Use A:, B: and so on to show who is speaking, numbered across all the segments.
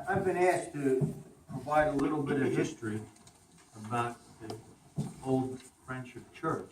A: I've been asked to provide a little bit of history about the old Friendship Church.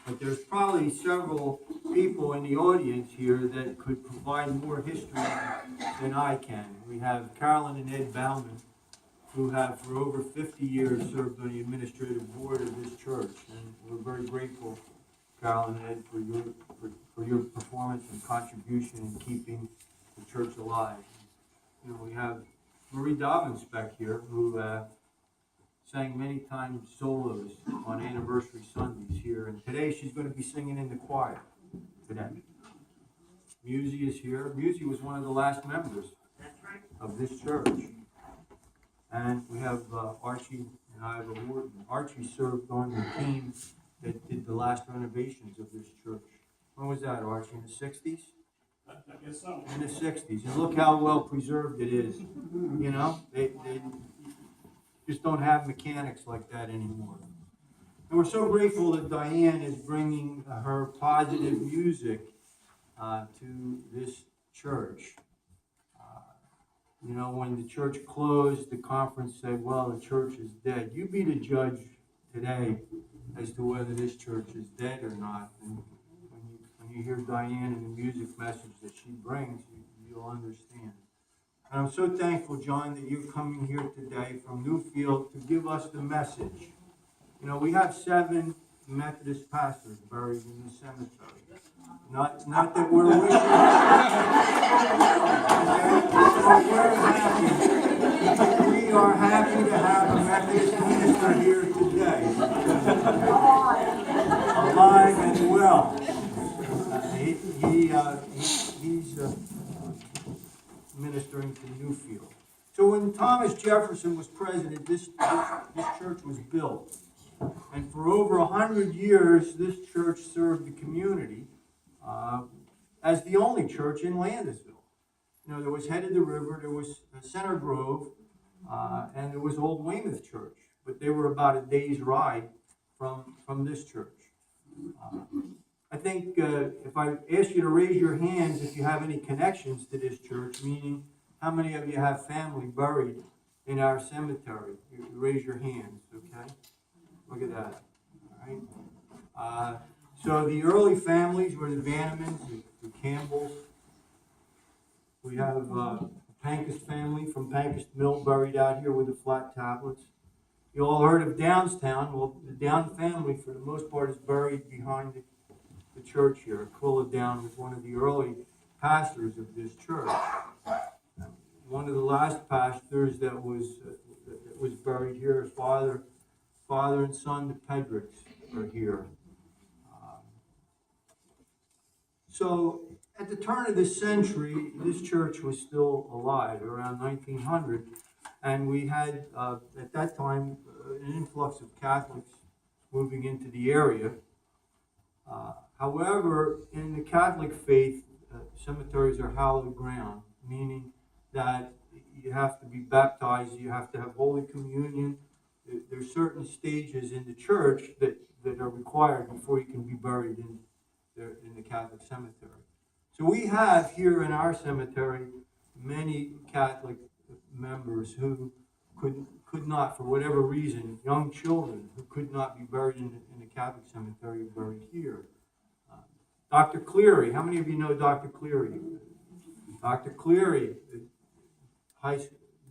A: But there's probably several people in the audience here that could provide more history than I can. We have Carolyn and Ed Bauman, who have for over 50 years served on the administrative board of this church. And we're very grateful, Carolyn and Ed, for your performance and contribution in keeping the church alive. You know, we have Marie Dobbins back here, who sang many times solos on anniversary Sundays here, and today she's going to be singing in the choir today. Musi is here. Musi was one of the last members of this church. And we have Archie and Ivor Wharton. Archie served on the team that did the last renovations of this church. When was that, Archie? In the 60s?
B: I guess so.
A: In the 60s. And look how well preserved it is. You know, they just don't have mechanics like that anymore. And we're so grateful that Diane is bringing her positive music to this church. You know, when the church closed, the conference said, well, the church is dead. You be the judge today as to whether this church is dead or not. And when you hear Diane and the music message that she brings, you'll understand. And I'm so thankful, John, that you're coming here today from Newfield to give us the message. You know, we have 7 Methodist pastors buried in the cemetery. Not that we're wishing. We're happy. We are happy to have a Methodist minister here today. Alive and well. He's ministering to Newfield. So when Thomas Jefferson was president, this church was built. And for over 100 years, this church served the community as the only church in Landisville. You know, there was Head of the River, there was Center Grove, and there was Old Weymouth Church. But they were about a day's ride from this church. I think if I ask you to raise your hands if you have any connections to this church, meaning how many of you have family buried in our cemetery, you raise your hands, okay? Look at that, all right? So the early families were the Vannemans, the Campbells. We have the Pankhurst family from Pankhurst Mill buried out here with the flat tablets. You all heard of Downstown. Well, the Down family, for the most part, is buried behind the church here. Aquila Down was one of the early pastors of this church. One of the last pastors that was buried here, father and son, the Pedricks, are here. So at the turn of this century, this church was still alive, around 1900, and we had, at that time, an influx of Catholics moving into the area. However, in the Catholic faith, cemeteries are hallowed ground, meaning that you have to be baptized, you have to have Holy Communion. There's certain stages in the church that are required before you can be buried in the Catholic cemetery. So we have here in our cemetery many Catholic members who could not, for whatever reason, young children who could not be buried in the Catholic cemetery, buried here. Dr. Cleary, how many of you know Dr. Cleary? Dr. Cleary,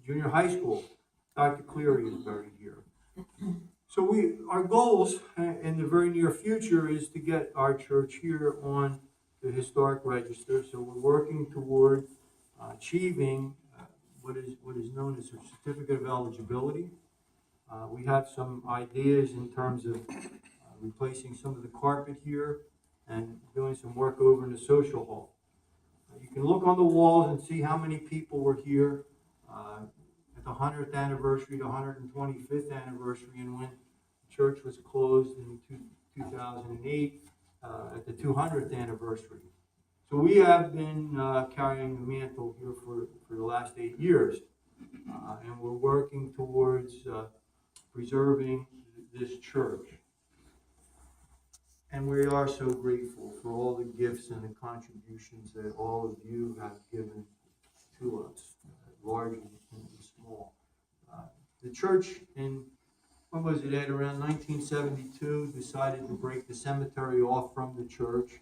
A: junior high school, Dr. Cleary is buried here. So our goals in the very near future is to get our church here on the historic register. So we're working toward achieving what is known as a certificate of eligibility. We have some ideas in terms of replacing some of the carpet here and doing some work over in the social hall. You can look on the walls and see how many people were here at the 100th anniversary, the 125th anniversary, and when the church was closed in 2008 at the 200th anniversary. So we have been carrying the mantle here for the last 8 years, and we're working towards preserving this church. And we are so grateful for all the gifts and the contributions that all of you have given to us, large and small. The church when was it, Ed, around 1972, decided to break the cemetery off from the church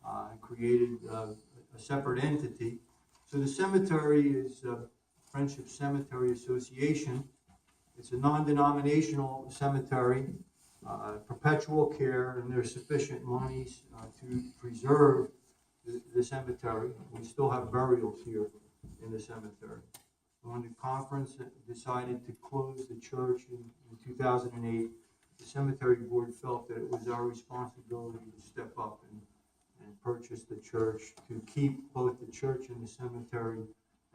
A: and created a separate entity. So the cemetery is Friendship Cemetery Association. It's a non-denominational cemetery. Perpetual care, and there's sufficient monies to preserve the cemetery. We still have burials here in the cemetery. When the conference decided to close the church in 2008, the cemetery board felt that it was our responsibility to step up and purchase the church to keep both the church and the cemetery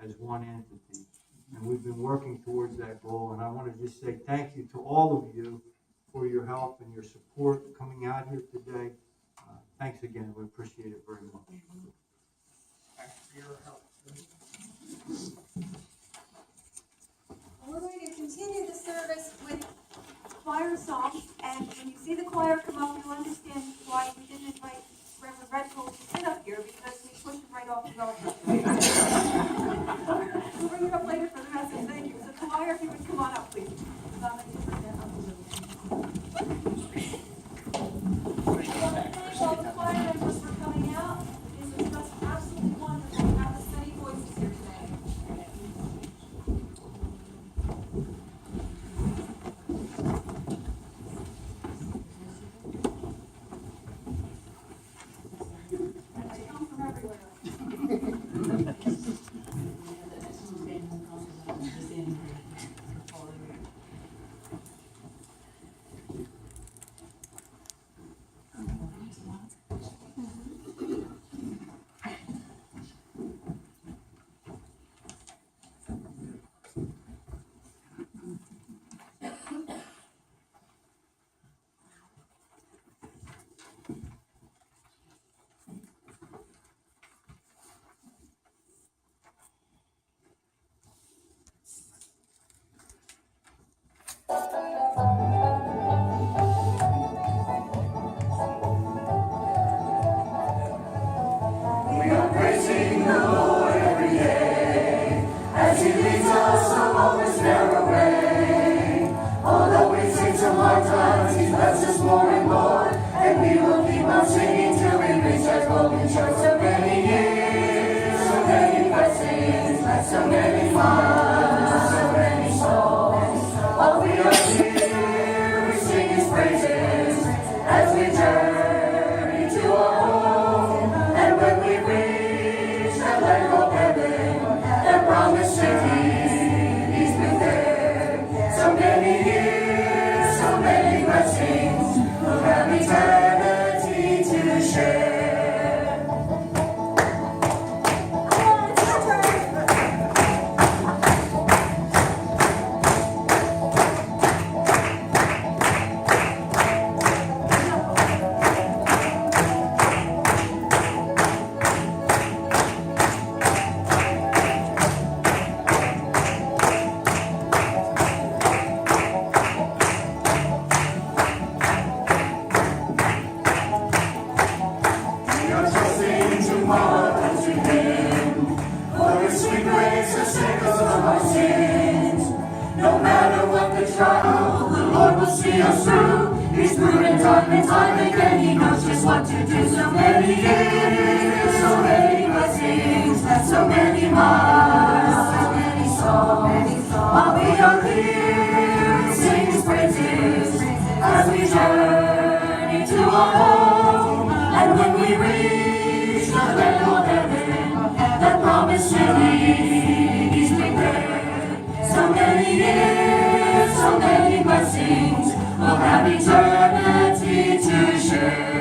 A: as one entity. And we've been working towards that goal, and I want to just say thank you to all of you for your help and your support coming out here today. Thanks again. We appreciate it very much.
B: Thanks for your help.
C: We're going to continue the service with choir songs, and when you see the choir come up, you'll understand why we didn't invite Reverend Redfield to sit up here, because we pushed him right off the altar. We'll bring it up later for the message. Thank you. So choir, if you would come on up, please. While the choir members were coming out, it was just absolutely wonderful to have the many voices here today. They come from everywhere.
D: see us through. He's proven time and time again, he knows just what to do. So many gifts, so many blessings, and so many miles, so many songs. While we are here, we sing his praises as we journey to our home. And when we reach the land of heaven, that promised city, he's prepared. So many years, so many blessings, we'll have eternity to share.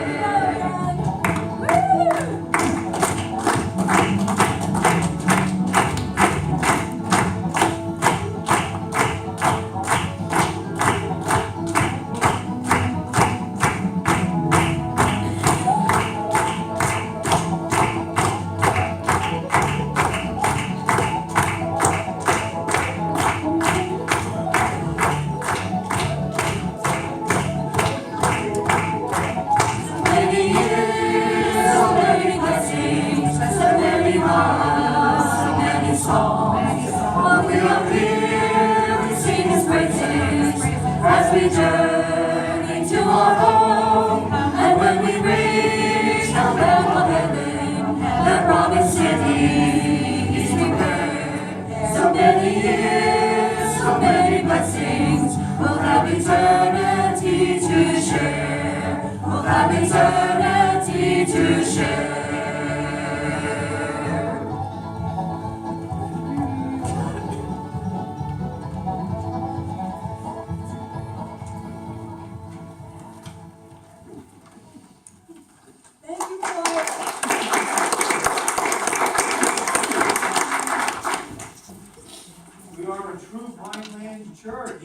D: As we journey to our home, and when we reach the realm of heaven, the promised city is prepared. So many years, so many blessings, we'll have eternity to share. We'll have eternity to share.
C: Thank you, choir.
A: We are a true Vineland church.